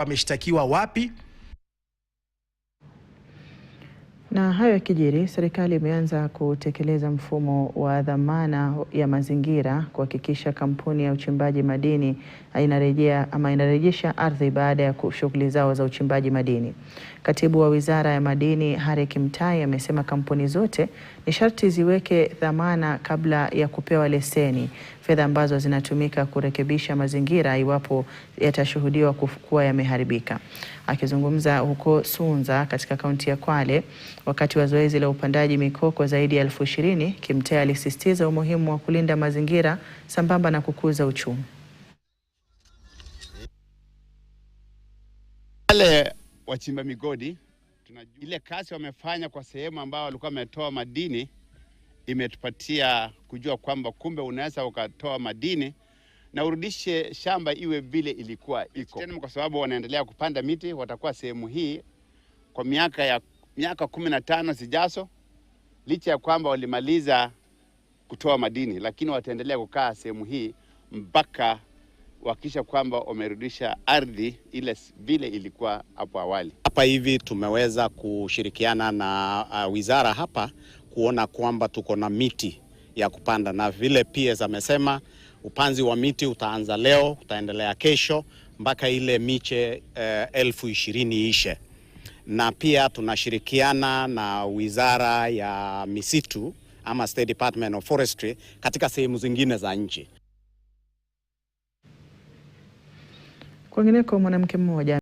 wameshtakiwa wapi. Na hayo yakijiri, serikali imeanza kutekeleza mfumo wa dhamana ya mazingira kuhakikisha kampuni ya uchimbaji madini inarejesha ardhi baada ya shughuli zao za uchimbaji madini. Katibu wa Wizara ya Madini Harry Kimtai amesema kampuni zote ni sharti ziweke dhamana kabla ya kupewa leseni, fedha ambazo zinatumika kurekebisha mazingira iwapo yatashuhudiwa kuwa yameharibika. Akizungumza huko Sunza katika kaunti ya Kwale wakati wa zoezi la upandaji mikoko zaidi ya 20,000, Kimtai alisisitiza umuhimu wa kulinda mazingira sambamba na kukuza uchumi. Wale wachimba migodi ile kazi wamefanya kwa sehemu ambao walikuwa wametoa madini, imetupatia kujua kwamba kumbe unaweza ukatoa madini na urudishe shamba iwe vile ilikuwa iko. Tena kwa sababu wanaendelea kupanda miti, watakuwa sehemu hii kwa miaka 15 zijazo, licha ya kwamba walimaliza kutoa madini, lakini wataendelea kukaa sehemu hii mpaka wakisha kwamba wamerudisha ardhi ile vile ilikuwa hapo awali. Hapa hivi tumeweza kushirikiana na wizara hapa kuona kwamba tuko na miti ya kupanda, na vile pia amesema upanzi wa miti utaanza leo, utaendelea kesho mpaka ile miche 20,000 ishe. Na pia tunashirikiana na Wizara ya Misitu ama State Department of Forestry katika sehemu zingine za nchi. Kwingineko, mwanamke mmoja